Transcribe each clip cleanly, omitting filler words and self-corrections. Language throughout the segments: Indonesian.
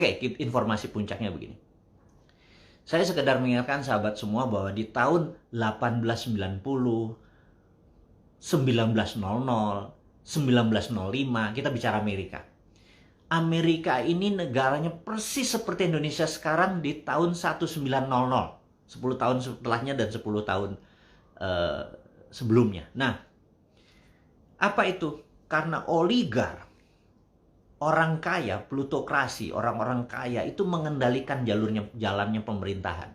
Oke, informasi puncaknya begini. Saya sekedar mengingatkan sahabat semua bahwa di tahun 1890, 1900, 1905, kita bicara Amerika. Amerika ini negaranya persis seperti Indonesia sekarang di tahun 1900. 10 tahun setelahnya dan 10 tahun sebelumnya. Nah, apa itu? Karena oligar, orang kaya, plutokrasi, orang-orang kaya itu mengendalikan jalannya pemerintahan.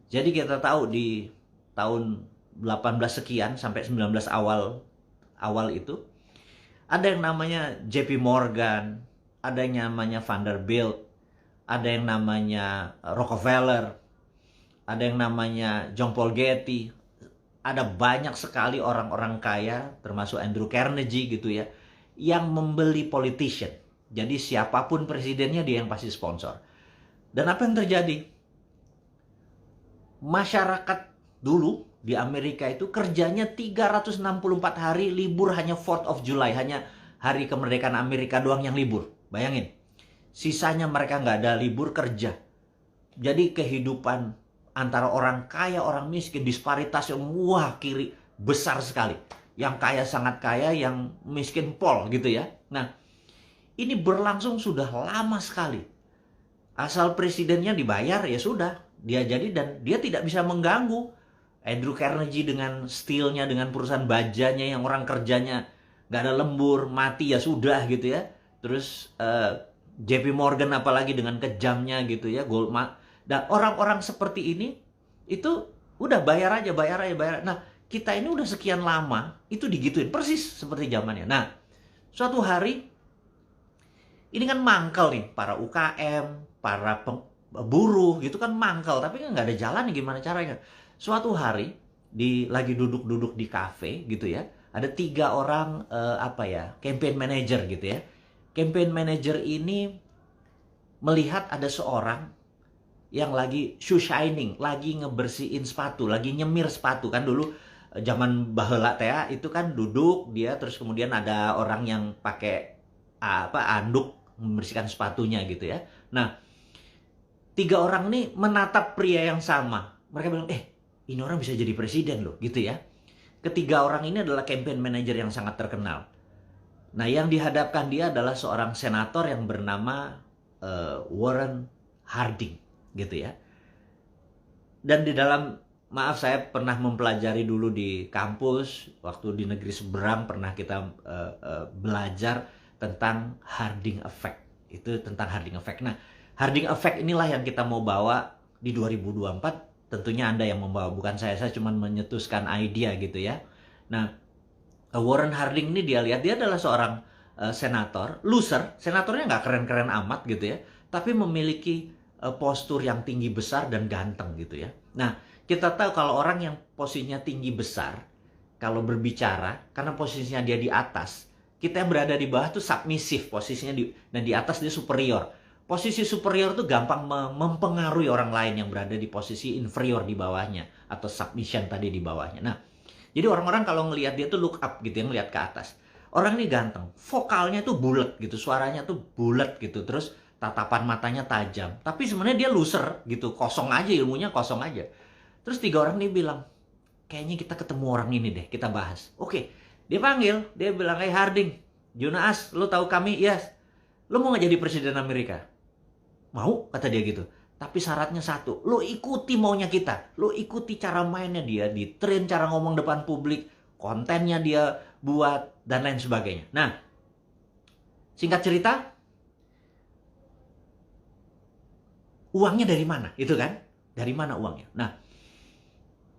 Jadi kita tahu di tahun 18 sekian sampai 19 awal itu ada yang namanya JP Morgan, ada yang namanya Vanderbilt, ada yang namanya Rockefeller, ada yang namanya John Paul Getty, ada banyak sekali orang-orang kaya termasuk Andrew Carnegie gitu ya, yang membeli politician. Jadi siapapun presidennya dia yang pasti sponsor. Dan apa yang terjadi? Masyarakat dulu di Amerika itu kerjanya 364 hari, libur hanya 4th of July, hanya hari kemerdekaan Amerika doang yang libur. Bayangin, sisanya mereka nggak ada libur kerja. Jadi kehidupan antara orang kaya, orang miskin, disparitas yang kiri besar sekali. Yang kaya sangat kaya, yang miskin pol gitu ya. Nah, ini berlangsung sudah lama sekali. Asal presidennya dibayar ya sudah, dia jadi dan dia tidak bisa mengganggu. Andrew Carnegie dengan steelnya, dengan perusahaan bajanya yang orang kerjanya nggak ada lembur, mati ya sudah gitu ya. Terus JP Morgan apalagi dengan kejamnya gitu ya, Goldman. Dan orang-orang seperti ini itu udah bayar aja. Nah, kita ini udah sekian lama itu digituin persis seperti zamannya. Nah, suatu hari ini kan mangkal nih para UKM, para buruh gitu kan mangkal, tapi kan nggak ada jalan nih gimana caranya. Suatu hari lagi duduk-duduk di kafe gitu ya, ada 3 orang campaign manager gitu ya. Campaign manager ini melihat ada seorang yang lagi shoe shining, lagi ngebersihin sepatu, lagi nyemir sepatu. Kan dulu zaman baheula teh itu kan duduk dia, terus kemudian ada orang yang pakai anduk membersihkan sepatunya gitu ya. Nah, 3 orang ini menatap pria yang sama. Mereka bilang, ini orang bisa jadi presiden loh gitu ya. Ketiga orang ini adalah campaign manager yang sangat terkenal. Nah, yang dihadapkan dia adalah seorang senator yang bernama Warren Harding gitu ya. Dan di dalam, maaf saya pernah mempelajari dulu di kampus, waktu di negeri seberang pernah kita belajar tentang Harding Effect. Itu tentang Harding Effect. Nah, Harding Effect inilah yang kita mau bawa di 2024. Tentunya Anda yang membawa, bukan saya cuma menyetuskan ide gitu ya. Nah, Warren Harding ini dia adalah seorang senator, loser, senatornya nggak keren-keren amat gitu ya, tapi memiliki postur yang tinggi besar dan ganteng gitu ya. Nah, kita tahu kalau orang yang posisinya tinggi besar, kalau berbicara, karena posisinya dia di atas, kita yang berada di bawah tuh submisif posisinya, dan di atas dia superior. Posisi superior tuh gampang mempengaruhi orang lain yang berada di posisi inferior di bawahnya, atau submission tadi di bawahnya. Nah, jadi orang-orang kalau ngelihat dia tuh look up gitu ya, ngelihat ke atas. Orang ini ganteng, vokalnya tuh bulat gitu, suaranya tuh bulat gitu, terus tatapan matanya tajam. Tapi sebenarnya dia loser gitu, kosong aja, ilmunya kosong aja. Terus 3 orang ini bilang, kayaknya kita ketemu orang ini deh, kita bahas. Oke, dia panggil, dia bilang, Harding, Jonas, lo tahu kami? Yes. Lo mau gak jadi presiden Amerika? Mau, kata dia gitu. Tapi syaratnya satu, lo ikuti maunya kita. Lo ikuti cara mainnya dia, di-train cara ngomong depan publik, kontennya dia buat, dan lain sebagainya. Nah, singkat cerita, uangnya dari mana? Itu kan? Dari mana uangnya? Nah,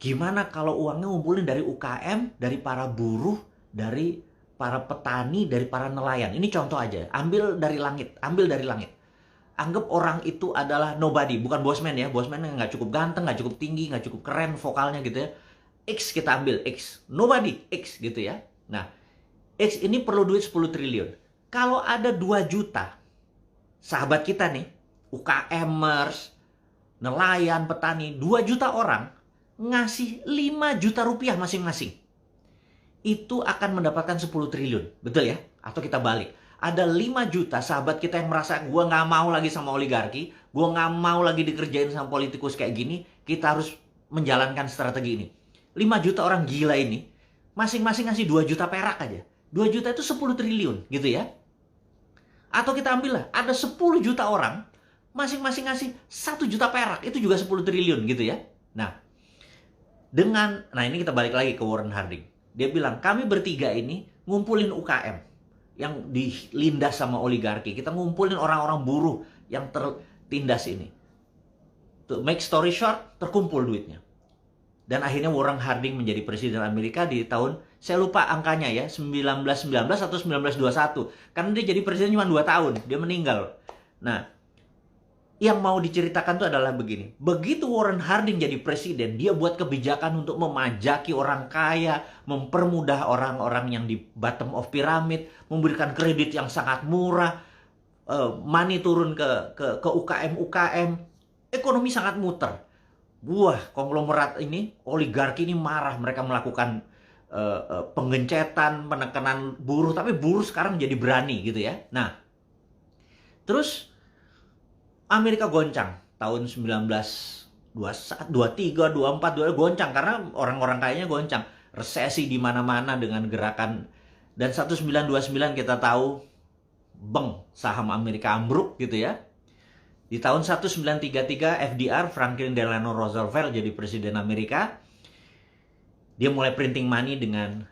gimana kalau uangnya ngumpulin dari UKM, dari para buruh, dari para petani, dari para nelayan? Ini contoh aja, ambil dari langit. Anggap orang itu adalah nobody, bukan bosman ya. Bosman yang nggak cukup ganteng, nggak cukup tinggi, nggak cukup keren vokalnya gitu ya. X kita ambil, X. Nobody, X gitu ya. Nah, X ini perlu duit 10 triliun. Kalau ada 2 juta, sahabat kita nih, UKMers, nelayan, petani, 2 juta orang, ngasih 5 juta rupiah masing-masing. Itu akan mendapatkan 10 triliun, betul ya? Atau kita balik. ada 5 juta sahabat kita yang merasa gue nggak mau lagi sama oligarki, gue nggak mau lagi dikerjain sama politikus kayak gini, kita harus menjalankan strategi ini. 5 juta orang gila ini, masing-masing ngasih 2 juta perak aja. 2 juta itu 10 triliun gitu ya. Atau kita ambil lah, ada 10 juta orang, masing-masing ngasih 1 juta perak, itu juga 10 triliun gitu ya. Nah, ini kita balik lagi ke Warren Harding. Dia bilang, kami bertiga ini ngumpulin UKM yang dilindas sama oligarki. Kita ngumpulin orang-orang buruh yang tertindas ini. To make story short, terkumpul duitnya. Dan akhirnya Warren Harding menjadi presiden Amerika di tahun, saya lupa angkanya ya, 1919 atau 1921. Karena dia jadi presiden cuma 2 tahun, dia meninggal. Nah, yang mau diceritakan itu adalah begini. Begitu Warren Harding jadi presiden, dia buat kebijakan untuk memajaki orang kaya, mempermudah orang-orang yang di bottom of pyramid, memberikan kredit yang sangat murah, money turun ke UKM-UKM, ekonomi sangat muter. Wah, konglomerat ini, oligarki ini marah, mereka melakukan penggencetan, penekanan buruh, tapi buruh sekarang jadi berani gitu ya. Nah, terus Amerika goncang tahun 1923, 24, goncang karena orang-orang kayanya goncang. Resesi di mana-mana dengan gerakan, dan 1929 kita tahu saham Amerika ambruk gitu ya. Di tahun 1933 FDR, Franklin Delano Roosevelt jadi presiden Amerika. Dia mulai printing money dengan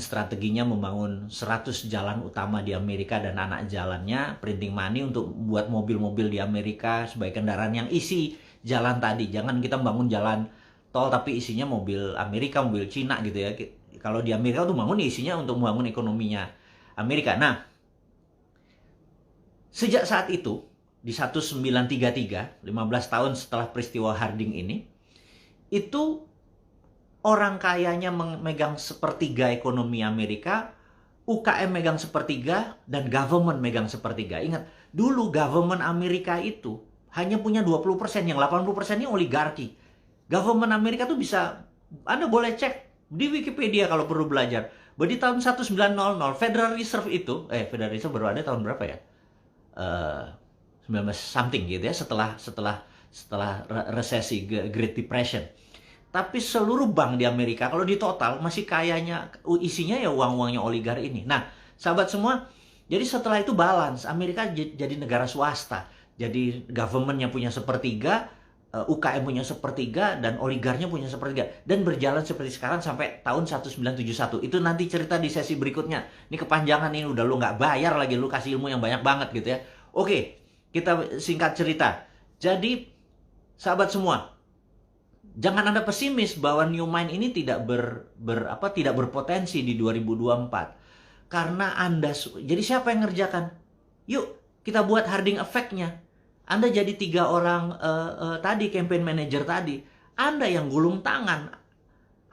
strateginya membangun 100 jalan utama di Amerika dan anak jalannya, printing money untuk buat mobil-mobil di Amerika sebagai kendaraan yang isi jalan tadi. Jangan kita bangun jalan tol tapi isinya mobil Amerika, mobil Cina gitu ya. Kalau di Amerika tuh bangun isinya untuk membangun ekonominya Amerika. Nah, sejak saat itu di 1933, 15 tahun setelah peristiwa Harding ini, itu orang kayanya memegang sepertiga ekonomi Amerika, UKM megang sepertiga, dan government megang sepertiga. Ingat, dulu government Amerika itu hanya punya 20%, yang 80% ini oligarki. Government Amerika tuh bisa, Anda boleh cek di Wikipedia kalau perlu belajar. Bahwa di tahun 1900, Federal Reserve itu, Federal Reserve baru ada tahun berapa ya? 19 something gitu ya, setelah resesi Great Depression. Tapi seluruh bank di Amerika, kalau di total, masih kayanya, isinya ya uang-uangnya oligarki ini. Nah, sahabat semua, jadi setelah itu balance. Amerika jadi negara swasta. Jadi government-nya punya sepertiga, UKM punya sepertiga, dan oligarnya punya sepertiga. Dan berjalan seperti sekarang sampai tahun 1971. Itu nanti cerita di sesi berikutnya. Ini kepanjangan ini, udah lu nggak bayar lagi, lu kasih ilmu yang banyak banget gitu ya. Oke, kita singkat cerita. Jadi, sahabat semua, jangan Anda pesimis bahwa New Mind ini tidak tidak berpotensi di 2024. Karena Anda, jadi siapa yang ngerjakan? Yuk, kita buat Harding Effect-nya. Anda jadi 3 orang tadi, campaign manager tadi. Anda yang gulung tangan.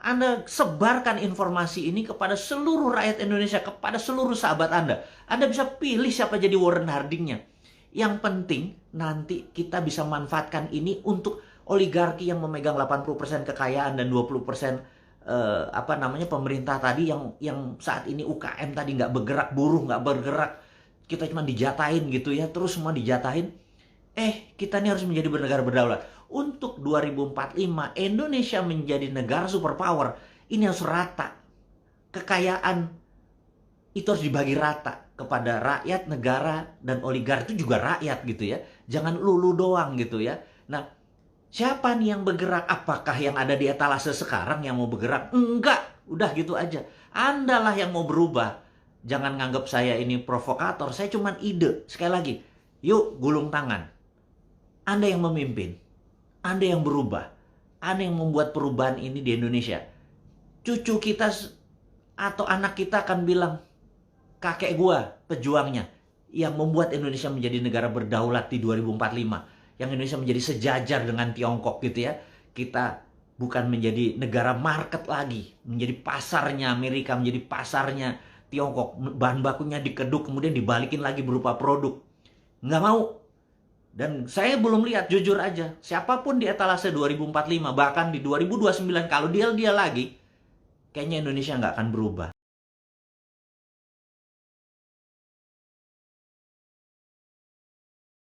Anda sebarkan informasi ini kepada seluruh rakyat Indonesia, kepada seluruh sahabat Anda. Anda bisa pilih siapa jadi Warren Harding-nya. Yang penting, nanti kita bisa manfaatkan ini untuk oligarki yang memegang 80% kekayaan dan 20% pemerintah tadi yang saat ini UKM tadi nggak bergerak, buruh nggak bergerak, kita cuma dijatahin gitu ya, terus semua dijatahin. Kita ini harus menjadi bernegara berdaulat. Untuk 2045 Indonesia menjadi negara superpower, ini harus rata. Kekayaan itu harus dibagi rata kepada rakyat, negara, dan oligarki itu juga rakyat gitu ya. Jangan lulu doang gitu ya. Nah, siapa nih yang bergerak? Apakah yang ada di etalase sekarang yang mau bergerak? Enggak, udah gitu aja. Andalah yang mau berubah. Jangan nganggap saya ini provokator, saya cuma ide. Sekali lagi, yuk gulung tangan. Anda yang memimpin, Anda yang berubah, Anda yang membuat perubahan ini di Indonesia. Cucu kita atau anak kita akan bilang, kakek gua pejuangnya yang membuat Indonesia menjadi negara berdaulat di 2045. Yang Indonesia menjadi sejajar dengan Tiongkok gitu ya. Kita bukan menjadi negara market lagi, menjadi pasarnya Amerika, menjadi pasarnya Tiongkok. Bahan bakunya dikeduk kemudian dibalikin lagi berupa produk. Nggak mau. Dan saya belum lihat, jujur aja, siapapun di etalase 2045, bahkan di 2029 kalau dia lagi, kayaknya Indonesia nggak akan berubah.